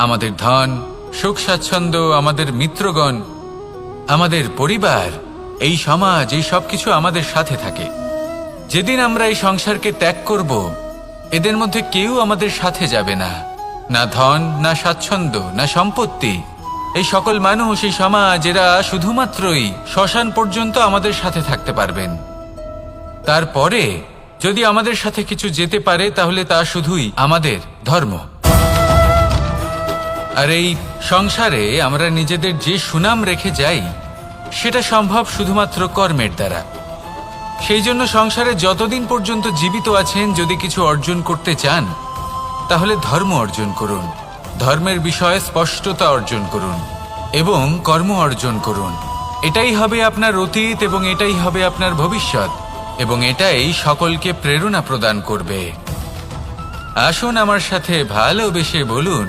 আমাদের ধন, সুখ স্বাচ্ছন্দ্য, আমাদের মিত্রগণ, আমাদের পরিবার, এই সমাজ, এই সবকিছু আমাদের সাথে থাকে। যেদিন আমরা এই সংসারকে ত্যাগ করব, এদের মধ্যে কেউ আমাদের সাথে যাবে না। না ধন, না স্বাচ্ছন্দ্য, না সম্পত্তি। এই সকল মানুষ, এই সমাজ, এরা শুধুমাত্রই শ্মশান পর্যন্ত আমাদের সাথে থাকতে পারবেন। তারপরে যদি আমাদের সাথে কিছু যেতে পারে, তাহলে তা শুধুই আমাদের ধর্ম। আর এই সংসারে আমরা নিজেদের যে সুনাম রেখে যাই, সেটা সম্ভব শুধুমাত্র কর্মের দ্বারা। সেই জন্য সংসারে যতদিন পর্যন্ত জীবিত আছেন, যদি কিছু অর্জন করতে চান, তাহলে ধর্ম অর্জন করুন, ধর্মের বিষয়ে স্পষ্টতা অর্জন করুন এবং কর্ম অর্জন করুন। এটাই হবে আপনার অতীত এবং এটাই হবে আপনার ভবিষ্যৎ, এবং এটাই সকলকে প্রেরণা প্রদান করবে। আসুন আমার সাথে ভালোবেসে বলুন,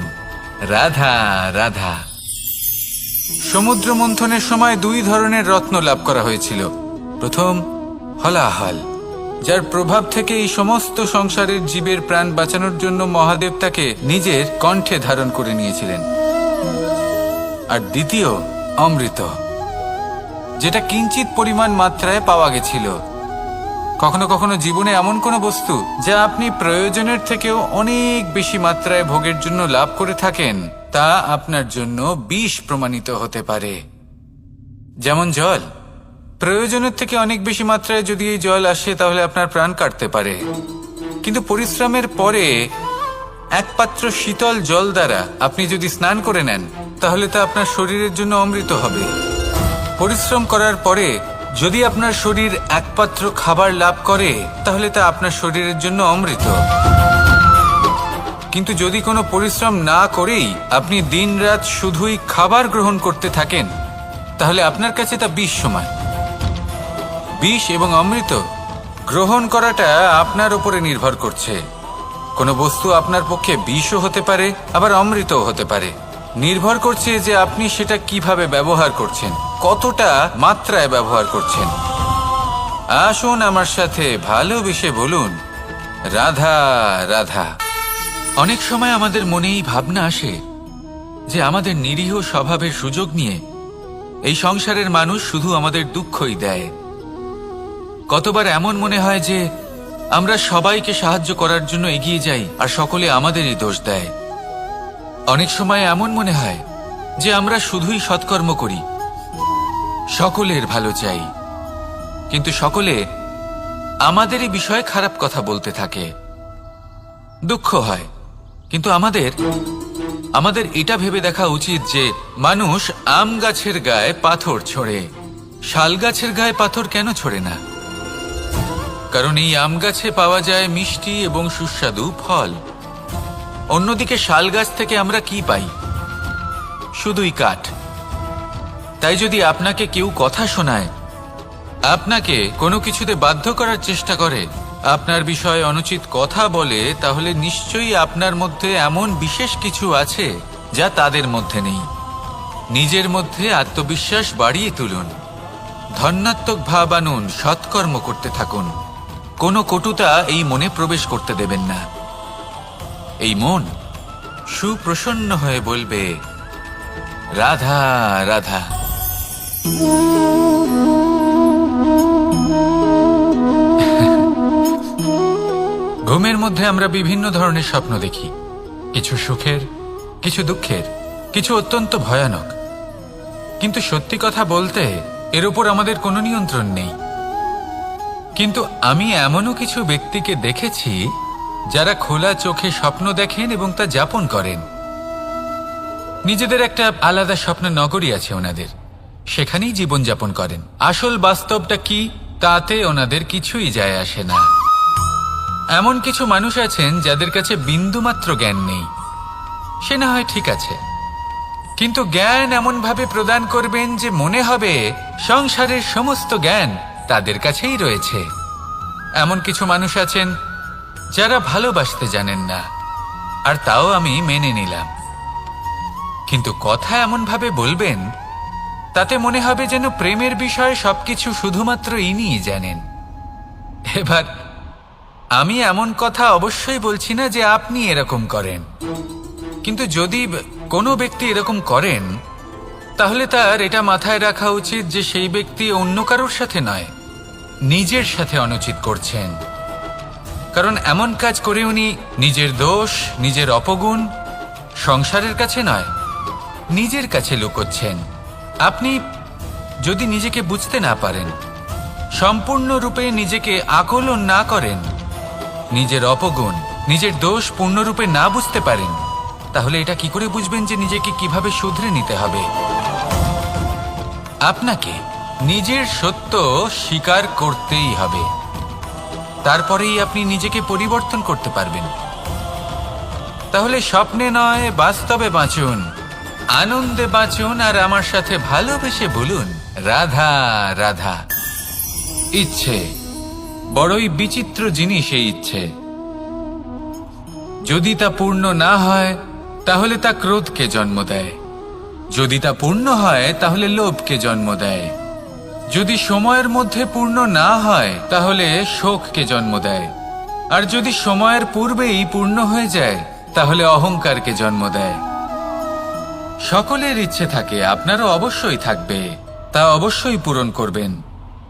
রাধা রাধা। সমুদ্র মন্থনের সময় দুই ধরনের রত্ন লাভ করা হয়েছিল। প্রথম হলাহল, যার প্রভাব থেকে এই সমস্ত সংসারের জীবের প্রাণ বাঁচানোর জন্য মহাদেব তাকে নিজের কণ্ঠে ধারণ করে নিয়েছিলেন। আর দ্বিতীয় অমৃত, যেটা কিঞ্চিত পরিমাণ মাত্রায় পাওয়া গেছিল। কখনো কখনো জীবনে এমন কোনো বস্তু যা আপনি প্রয়োজনের থেকেও অনেক বেশি মাত্রায় ভোগের জন্য লাভ করে থাকেন, তা আপনার জন্য বিষ প্রমাণিত হতে পারে। যেমন জল, প্রয়োজনের থেকে অনেক বেশি মাত্রায় যদি এই জল আসে, তাহলে আপনার প্রাণ কাটতে পারে। কিন্তু পরিশ্রমের পরে এক পাত্র শীতল জল দ্বারা আপনি যদি স্নান করে নেন, তাহলে তা আপনার শরীরের জন্য অমৃত হবে। পরিশ্রম করার পরে যদি আপনার শরীর এক পাত্র খাবার লাভ করে, তাহলে তা আপনার শরীরের জন্য অমৃত। কিন্তু যদি কোনো পরিশ্রম না করেই আপনি দিনরাত শুধুই খাবার গ্রহণ করতে থাকেন, তাহলে আপনার কাছে তা বিষ সমান। বিষ এবং অমৃত গ্রহণ করাটা আপনার উপরে নির্ভর করছে। কোনো বস্তু আপনার পক্ষে বিষও হতে পারে, আবার অমৃতও হতে পারে। নির্ভর করছে যে আপনি সেটা কিভাবে ব্যবহার করছেন, কতটা মাত্রায় ব্যবহার করছেন। আসুন আমার সাথে ভালোবেসে বলুন, রাধা রাধা। অনেক সময় আমাদের মনেই ভাবনা আসে যে আমাদের নিরীহ স্বভাবের সুযোগ নিয়ে এই সংসারের মানুষ শুধু আমাদের দুঃখই দেয়। কতবার এমন মনে হয় যে আমরা সবাইকে সাহায্য করার জন্য এগিয়ে যাই, আর সকলে আমাদেরই দোষ দেয়। অনেক সময় এমন মনে হয় যে আমরা শুধুই সৎকর্ম করি, সকলের ভালো চাই, কিন্তু সকলে আমাদেরই বিষয়ে খারাপ কথা বলতে থাকে। দুঃখ হয়, কিন্তু আমাদের এটা ভেবে দেখা উচিত যে মানুষ আম গাছের গায়ে পাথর ছোড়ে, শাল গাছের গায়ে পাথর কেন ছোড়ে না? কারণ এই আম গাছে পাওয়া যায় মিষ্টি এবং সুস্বাদু ফল। অন্যদিকে শাল গাছ থেকে আমরা কি পাই? শুধুই কাঠ। তাই যদি আপনাকে কেউ কথা শোনায়, আপনাকে কোনো কিছুতে বাধ্য করার চেষ্টা করে, আপনার বিষয়ে অনুচিত কথা বলে, তাহলে নিশ্চয়ই আপনার মধ্যে এমন বিশেষ কিছু আছে যা তাদের মধ্যে নেই। নিজের মধ্যে আত্মবিশ্বাস বাড়িয়ে তুলুন, ধন্যাত্মক ভাব আনুন, সৎকর্ম করতে থাকুন। কোনো কটুতা এই মনে প্রবেশ করতে দেবেন না। এই মন সুপ্রসন্ন হয়ে বলবে, রাধা রাধা। ঘুমের মধ্যে আমরা বিভিন্ন ধরনের স্বপ্ন দেখি, কিছু সুখের, কিছু দুঃখের, কিছু অত্যন্ত ভয়ানক। কিন্তু সত্যি কথা বলতে এর উপর আমাদের কোনো নিয়ন্ত্রণ নেই। কিন্তু আমি এমনও কিছু ব্যক্তিকে দেখেছি যারা খোলা চোখে স্বপ্ন দেখেন এবং তা যাপন করেন। নিজেদের একটা আলাদা স্বপ্নের নগরী আছে ওনাদের, সেখানেই জীবন যাপন করেন। আসল বাস্তবটা কি তাতে ওনাদের কিছুই যায় আসে না। এমন কিছু মানুষ আছেন যাদের কাছে বিন্দুমাত্র জ্ঞান নেই। সে না হয় ঠিক আছে, কিন্তু জ্ঞান এমনভাবে প্রদান করবেন যে মনে হবে সংসারের সমস্ত জ্ঞান তাদের কাছেই রয়েছে। এমন কিছু মানুষ আছেন যারা ভালোবাসতে জানেন না, আর তাও আমি মেনে নিলাম। কিন্তু কথা এমনভাবে বলবেন তাতে মনে হবে যেন প্রেমের বিষয়ে সবকিছু শুধুমাত্র ইনিই জানেন। এবার আমি এমন কথা অবশ্যই বলছি না যে আপনি এরকম করেন, কিন্তু যদি কোনো ব্যক্তি এরকম করেন, তাহলে তার এটা মাথায় রাখা উচিত যে সেই ব্যক্তি অন্য কারোর সাথে নয়, নিজের সাথে অনুচিত করছেন। কারণ এমন কাজ করে উনি নিজের দোষ, নিজের অপগুণ সংসারের কাছে নয়, নিজের কাছে লুকোচ্ছেন। আপনি যদি নিজেকে বুঝতে না পারেন, সম্পূর্ণরূপে নিজেকে আকলন না করেন, নিজের অপগুণ, নিজের দোষ পূর্ণরূপে না বুঝতে পারেন, তাহলে এটা কি করে বুঝবেন যে নিজেকে কিভাবে শুধরে নিতে হবে? আপনাকে নিজের সত্য স্বীকার করতেই হবে, তারপরেই আপনি নিজেকে পরিবর্তন করতে পারবেন। তাহলে স্বপ্নে নয়, বাস্তবে বাঁচুন, আনন্দে বাঁচুন, আর আমার সাথে ভালোবেসে বলুন রাধা রাধা। ইচ্ছে বড়ই বিচিত্র জিনিস। এই ইচ্ছে যদি তা পূর্ণ না হয় তাহলে তা ক্রোধকে জন্ম দেয়, যদি তা পূর্ণ হয় তাহলে লোভকে জন্ম দেয়, যদি সময়ের মধ্যে পূর্ণ না হয় তাহলে শোককে জন্ম দেয়, আর যদি সময়ের পূর্বেই পূর্ণ হয়ে যায় তাহলে অহংকারকে জন্ম দেয়। সকলের ইচ্ছে থাকে, আপনারও অবশ্যই থাকবে, তা অবশ্যই পূরণ করবেন।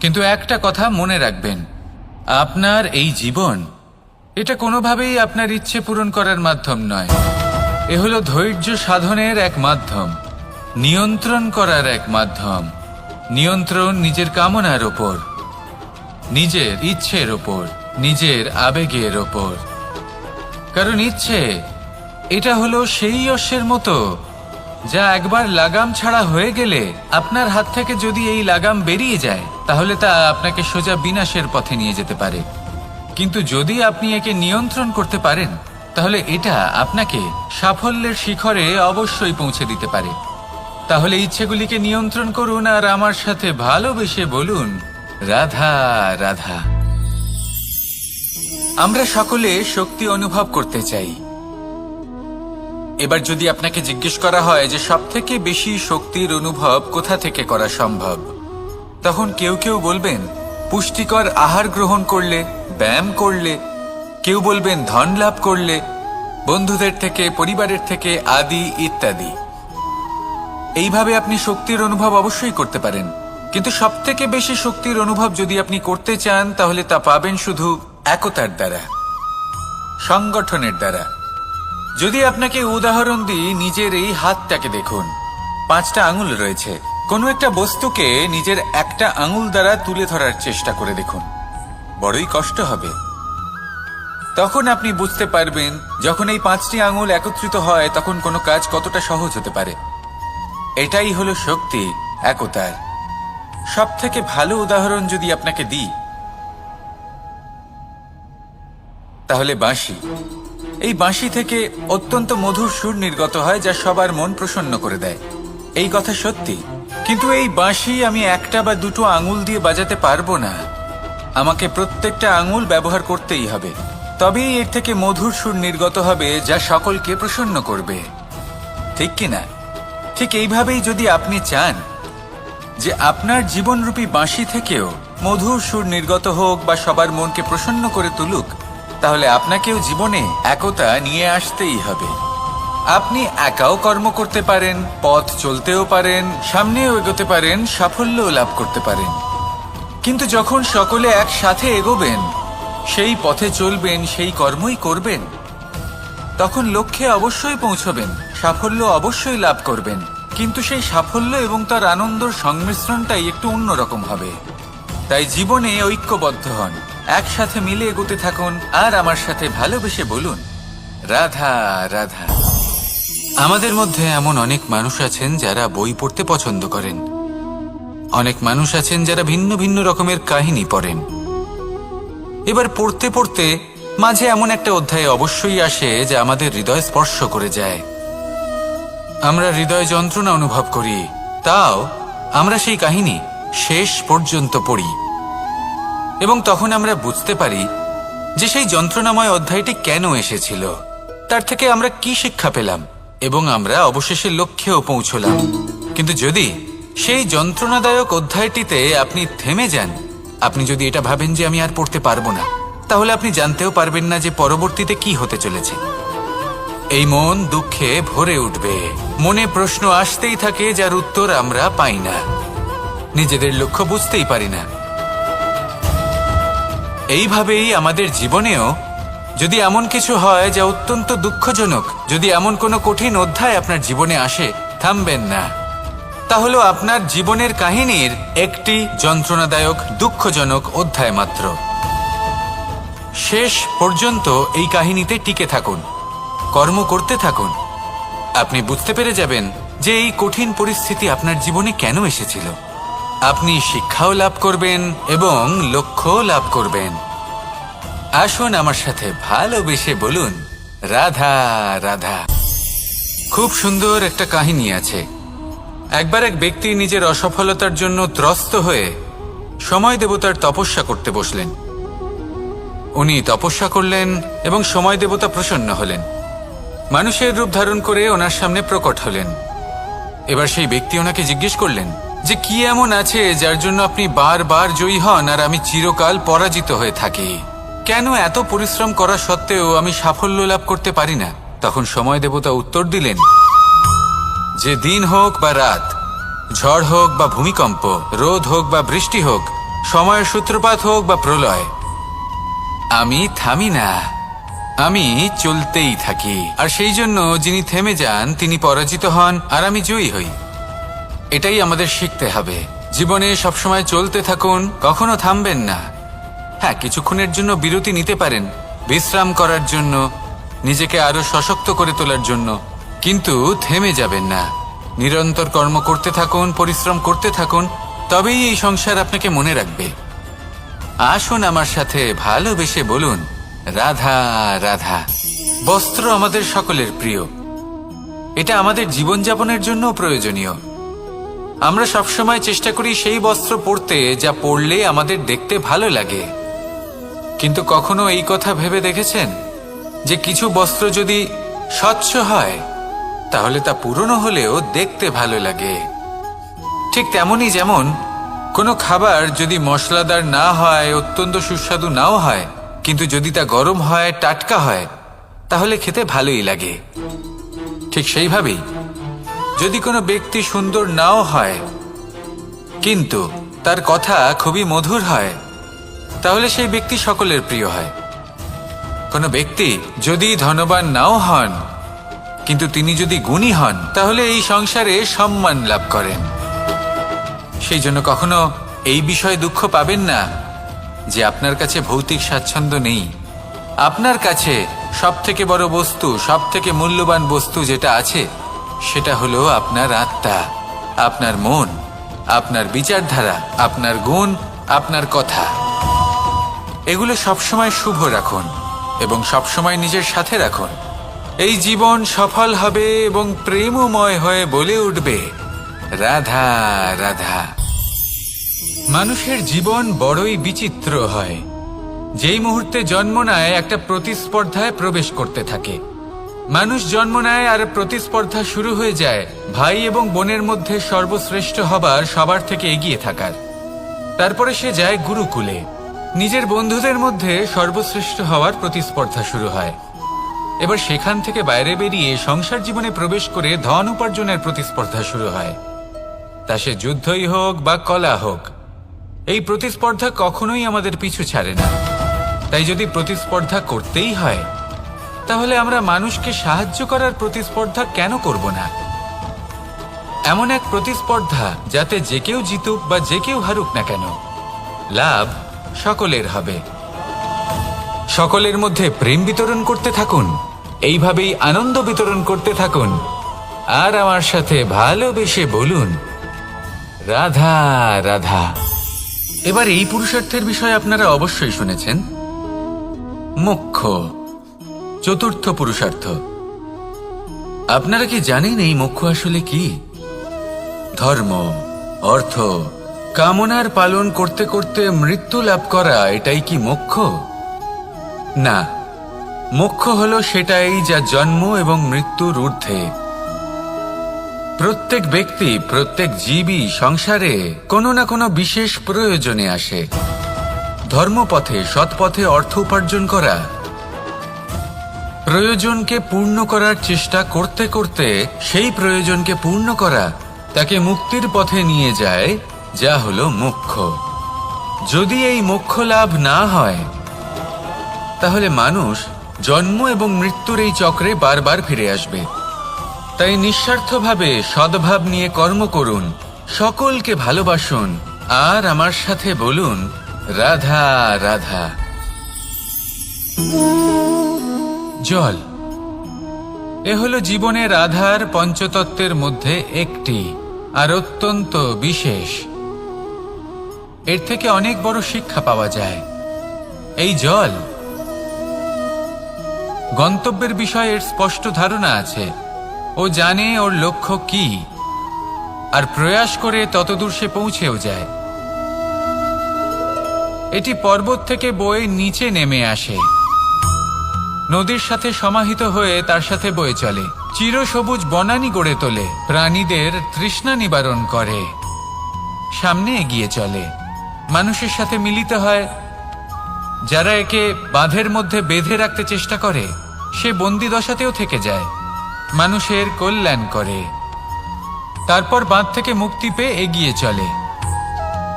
কিন্তু একটা কথা মনে রাখবেন, আপনার এই জীবন এটা কোনোভাবেই আপনার ইচ্ছে পূরণ করার মাধ্যম নয়। এ হলো ধৈর্য সাধনের এক মাধ্যম, নিয়ন্ত্রণ করার এক মাধ্যম। নিয়ন্ত্রণ নিজের কামনার ওপর, নিজের ইচ্ছের ওপর, নিজের আবেগের ওপর। কারণ ইচ্ছে এটা হলো সেই অশ্বের মতো যা একবার লাগাম ছাড়া হয়ে গেলে, আপনার হাত থেকে যদি এই লাগাম বেরিয়ে যায় তাহলে তা আপনাকে সোজা বিনাশের পথে নিয়ে যেতে পারে। কিন্তু যদি আপনি একে নিয়ন্ত্রণ করতে পারেন তাহলে এটা আপনাকে সাফল্যের শিখরে অবশ্যই পৌঁছে দিতে পারে। তাহলে ইচ্ছেগুলিকে নিয়ন্ত্রণ করুন আর আমার সাথে ভালোবেসে বলুন রাধা রাধা। আমরা সকলে শক্তি অনুভব করতে চাই। এবার যদি আপনাকে জিজ্ঞেস করা হয় যে সবথেকে বেশি শক্তির অনুভব কোথা থেকে করা সম্ভব, তখন কেউ কেউ বলবেন পুষ্টিকর আহার গ্রহণ করলে, ব্যায়াম করলে, কেউ বলবেন ধন লাভ করলে, বন্ধুদের থেকে, পরিবারের থেকে, আদি ইত্যাদি। এইভাবে আপনি শক্তির অনুভব অবশ্যই করতে পারেন, কিন্তু সবথেকে বেশি শক্তির অনুভব যদি আপনি করতে চান তাহলে তা পাবেন শুধু একতার দ্বারা, সংগঠনের দ্বারা। যদি আপনাকে উদাহরণ দিই, নিজের এই হাতটাকে দেখুন, 5টা আঙুল রয়েছে। কোনো একটা বস্তুকে নিজের একটা আঙুল দ্বারা তুলে ধরার চেষ্টা করে দেখুন, বড়ই কষ্ট হবে। তখন আপনি বুঝতে পারবেন যখন এই 5টি আঙুল একত্রিত হয় তখন কোনো কাজ কতটা সহজ হতে পারে। এটাই হলো শক্তি, একতার। সব থেকে ভালো উদাহরণ যদি আপনাকে দিই তাহলে বাঁশি। এই বাঁশি থেকে অত্যন্ত মধুর সুর নির্গত হয় যা সবার মন প্রসন্ন করে দেয়। এই কথা সত্যি, কিন্তু এই বাঁশি আমি একটা বা দুটো আঙুল দিয়ে বাজাতে পারবো না। আমাকে প্রত্যেকটা আঙুল ব্যবহার করতেই হবে, তবেই এর থেকে মধুর সুর নির্গত হবে যা সকলকে প্রসন্ন করবে, ঠিক কিনা? ঠিক এইভাবেই যদি আপনি চান যে আপনার জীবনরূপী বাঁশি থেকেও মধুর সুর নির্গত হোক বা সবার মনকে প্রসন্ন করে তুলুক, তাহলে আপনাকেও জীবনে একতা নিয়ে আসতেই হবে। আপনি একাও কর্ম করতে পারেন, পথ চলতেও পারেন, সামনেও এগোতে পারেন, সাফল্যও লাভ করতে পারেন। কিন্তু যখন সকলে একসাথে এগোবেন, সেই পথে চলবেন, সেই কর্মই করবেন, তখন লক্ষ্যে অবশ্যই পৌঁছবেন, সাফল্য অবশ্যই লাভ করবেন। কিন্তু সেই সাফল্য এবং তার আনন্দর সংমিশ্রণটাই একটু অন্যরকম হবে। তাই জীবনে ঐক্যবদ্ধ হন, একসাথে মিলে এগোতে থাকুন, আর আমার সাথে ভালোবেসে বলুন রাধা রাধা। আমাদের মধ্যে এমন অনেক মানুষ আছেন যারা বই পড়তে পছন্দ করেন, অনেক মানুষ আছেন যারা ভিন্ন ভিন্ন রকমের কাহিনী পড়েন। এবার পড়তে পড়তে মাঝে এমন একটা অধ্যায় অবশ্যই আসে যা আমাদের হৃদয় স্পর্শ করে যায়। আমরা হৃদয় যন্ত্রণা অনুভব করি, তাও আমরা সেই কাহিনী শেষ পর্যন্ত পড়ি এবং তখন আমরা বুঝতে পারি যে সেই যন্ত্রণাময় অধ্যায়টি কেন এসেছিল, তার থেকে আমরা কি শিক্ষা পেলাম, এবং আমরা অবশেষে লক্ষ্যেও পৌঁছলাম। কিন্তু যদি সেই যন্ত্রণাদায়ক অধ্যায়টিতে আপনি থেমে যান, আপনি যদি এটা ভাবেন যে আমি আর পড়তে পারবো না, তাহলে আপনি জানতেও পারবেন না যে পরবর্তীতে কি হতে চলেছে। এই মন দুঃখে ভরে উঠবে। মনে প্রশ্ন আসতেই থাকে যার উত্তর আমরা পাই না, নিজেদের লক্ষ্য বুঝতেই পারি না। এইভাবেই আমাদের জীবনেও যদি এমন কিছু হয় যা অত্যন্ত দুঃখজনক, যদি এমন কোনো কঠিন অধ্যায় আপনার জীবনে আসে, থামবেন না। তা হলো আপনার জীবনের কাহিনীর একটি যন্ত্রণাদায়ক দুঃখজনক অধ্যায় মাত্র। শেষ পর্যন্ত এই কাহিনীতে টিকে থাকুন, কর্ম করতে থাকুন। আপনি বুঝতে পেরে যাবেন যে এই কঠিন পরিস্থিতি আপনার জীবনে কেন এসেছিল। আপনি শিক্ষাও লাভ করবেন এবং লক্ষ্যও লাভ করবেন। আসুন আমার সাথে ভালোবেসে বলুন, রাধা রাধা। খুব সুন্দর একটা কাহিনী আছে। একবার এক ব্যক্তি নিজের অসফলতার জন্য ত্রস্ত হয়ে সময় দেবতার তপস্যা করতে বসলেন। উনি তপস্যা করলেন এবং সময় দেবতা প্রসন্ন হলেন, মানুষের রূপ ধারণ করে ওনার সামনে প্রকট হলেন। এবার সেই ব্যক্তি ওনাকে জিজ্ঞেস করলেন যে কি এমন আছে যার জন্য আপনি বারবার জয়ী হন আর আমি চিরকাল পরাজিত হয়ে থাকি? কেন এত পরিশ্রম করা সত্ত্বেও আমি সাফল্য লাভ করতে পারি না? তখন সময় দেবতা উত্তর দিলেন যে দিন হোক বা রাত, ঝড় হোক বা ভূমিকম্প, রোদ হোক বা বৃষ্টি হোক, সময়ের সূত্রপাত হোক বা প্রলয়, আমি থামি না, আমি চলতেই থাকি। আর সেই জন্য যিনি থেমে যান তিনি পরাজিত হন আর আমি জয়ী হই। এটাই আমাদের শিখতে হবে। জীবনে সবসময় চলতে থাকুন, কখনো থামবেন না। হ্যাঁ, কিছুক্ষণের জন্য বিরতি নিতে পারেন, বিশ্রাম করার জন্য, নিজেকে আরো সশক্ত করে তোলার জন্য, কিন্তু থেমে যাবেন না। নিরন্তর কর্ম করতে থাকুন, পরিশ্রম করতে থাকুন, তবেই এই সংসার আপনাকে মনে রাখবে। আসুন আমার সাথে ভালোবেসে বলুন, রাধা রাধা। বস্ত্র আমাদের সকলের প্রিয়, এটা আমাদের জীবনযাপনের জন্য প্রয়োজনীয়। আমরা সবসময় চেষ্টা করি সেই বস্ত্র পরতে যা পরলে আমাদের দেখতে ভালো লাগে। কিন্তু কখনো এই কথা ভেবে দেখেছেন যে কিছু বস্ত্র যদি স্বচ্ছ হয় তাহলে তা পুরনো হলেও দেখতে ভালো লাগে? ঠিক তেমনই যেমন কোনো খাবার যদি মশলাদার না হয়, অত্যন্ত সুস্বাদু নাও হয়, কিন্তু যদি তা গরম হয়, টাটকা হয়, তাহলে খেতে ভালোই লাগে। ঠিক সেইভাবেই যদি কোনো ব্যক্তি সুন্দর নাও হয় কিন্তু তার কথা খুবই মধুর হয়, তাহলে সেই ব্যক্তি সকলের প্রিয় হয়। কোনো ব্যক্তি যদি ধনবান নাও হন কিন্তু তিনি যদি গুণী হন, তাহলে এই সংসারে সম্মান লাভ করেন। সেই জন্য কখনো এই বিষয়ে দুঃখ পাবেন না যে আপনার কাছে ভৌতিক স্বাচ্ছন্দ্য নেই। আপনার কাছে সব থেকে বড় বস্তু, সব থেকে মূল্যবান বস্তু যেটা আছে সেটা হলো আপনার আত্মা, আপনার মন, আপনার বিচারধারা, আপনার গুণ, আপনার কথা। এগুলো সবসময় শুভ রাখুন এবং সবসময় নিজের সাথে রাখুন। এই জীবন সফল হবে এবং প্রেমময় হয়ে বলে উঠবে, রাধা রাধা। মানুষের জীবন বড়ই বিচিত্র হয়। যেই মুহূর্তে জন্ম নেয় একটা প্রতিস্পর্ধায় প্রবেশ করতে থাকে। মানুষ জন্ম নেয় আর প্রতিস্পর্ধা শুরু হয়ে যায় ভাই এবং বোনের মধ্যে সর্বশ্রেষ্ঠ হবার, সবার থেকে এগিয়ে থাকার। তারপরে সে যায় গুরুকুলে, নিজের বন্ধুদের মধ্যে সর্বশ্রেষ্ঠ হওয়ার প্রতিস্পর্ধা শুরু হয়। এবার সেখান থেকে বাইরে বেরিয়ে সংসার জীবনে প্রবেশ করে ধন উপার্জনের প্রতিস্পর্ধা শুরু হয়। তা সে যুদ্ধই হোক বা কলা হোক, এই প্রতিস্পর্ধা কখনোই আমাদের পিছু ছাড়ে না। তাই যদি প্রতিস্পর্ধা করতেই হয় তাহলে আমরা মানুষকে সাহায্য করার প্রতিস্পর্ধা কেন করব না? এমন এক প্রতিস্পর্ধা যাতে যে কেউ জিতুক বা যে কেউ হারুক না কেন, লাভ সকলের হবে। সকলের মধ্যে প্রেম বিতরণ করতে থাকুন, এইভাবেই আনন্দ বিতরণ করতে থাকুন। আর আমার সাথে ভালোবেসে বলুন, রাধা রাধা। এবার এই পুরুষার্থের বিষয়ে আপনারা অবশ্যই শুনেছেন, মোক্ষ, চতুর্থ পুরুষার্থ। আপনারা কি জানেন এই মোক্ষ আসলে কি? ধর্ম, অর্থ, কামনার পালন করতে করতে মৃত্যু লাভ করা, এটাই কি মোক্ষ? না, মোক্ষ হলো সেটাই যা জন্ম এবং মৃত্যুর ঊর্ধ্বে। প্রত্যেক ব্যক্তি, প্রত্যেক জীবই সংসারে কোনো না কোনো বিশেষ প্রয়োজনে আসে। ধর্মপথে, সৎপথে অর্থ উপার্জন করা, প্রয়োজনকে পূর্ণ করার চেষ্টা করতে করতে সেই প্রয়োজনকে পূর্ণ করা তাকে মুক্তির পথে নিয়ে যায়, যা হলো মোক্ষ। যদি এই মোক্ষ লাভ না হয় তাহলে মানুষ জন্ম এবং মৃত্যুর এই চক্রে বারবার ফিরে আসবে। তাই নিঃস্বার্থভাবে সদ্ভাব নিয়ে কর্ম করুন, সকলকে ভালোবাসুন, আর আমার সাথে বলুন রাধা রাধা। জল এ হলো জীবনের আধার পঞ্চতত্ত্বের মধ্যে একটি, আর অত্যন্ত বিশেষ। এর থেকে অনেক বড় শিক্ষা পাওয়া যায়। এই জল গন্তব্যের বিষয়ে এর স্পষ্ট ধারণা আছে। ও জানে ওর লক্ষ্য কি, আর প্রয়াস করে ততদূর সে পৌঁছেও যায়। এটি পর্বত থেকে বয়ে নিচে নেমে আসে, নদীর সাথে সমাহিত হয়ে তার সাথে বয়ে চলে, চিরসবুজ বনানী গড়ে তোলে, প্রাণীদের তৃষ্ণা নিবারণ করে, সামনে এগিয়ে চলে, মানুষের সাথে মিলিত হয়। যারা একে বাঁধের মধ্যে বেঁধে রাখতে চেষ্টা করে সে বন্দি দশাতেও থেকে যায়, মানুষের কল্যাণ করে। তারপর বাঁধ থেকে মুক্তি পেয়ে এগিয়ে চলে,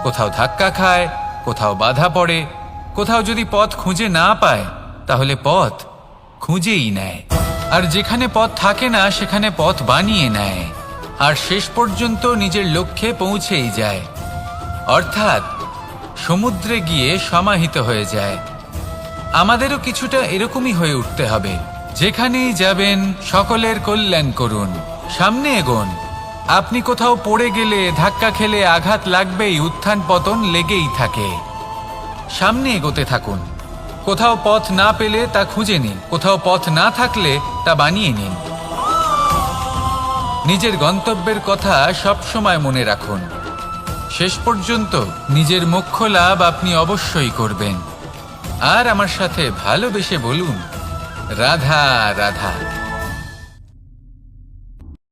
কোথাও ধাক্কা খায়, কোথাও বাধা পড়ে, কোথাও যদি পথ খুঁজে না পায় তাহলে পথ খুঁজেই নেয়, আর যেখানে পথ থাকে না সেখানে পথ বানিয়ে নেয়, আর শেষ পর্যন্ত নিজের লক্ষ্যে পৌঁছেই যায়, অর্থাৎ সমুদ্রে গিয়ে সমাহিত হয়ে যায়। আমাদেরও কিছুটা এরকমই হয়ে উঠতে হবে। যেখানেই যাবেন সকলের কল্যাণ করুন, সামনে এগোন। আপনি কোথাও পড়ে গেলে, ধাক্কা খেলে আঘাত লাগবেই, উত্থান পতন লেগেই থাকে। সামনে এগোতে থাকুন। কোথাও পথ না পেলে তা খুঁজে নিন, কোথাও পথ না থাকলে তা বানিয়ে নিন। নিজের গন্তব্যের কথা সব সময় মনে রাখুন। শেষ পর্যন্ত নিজের মোক্ষ লাভ আপনি অবশ্যই করবেন। আর আমার সাথে ভালোবেসে বলুন রাধা রাধা।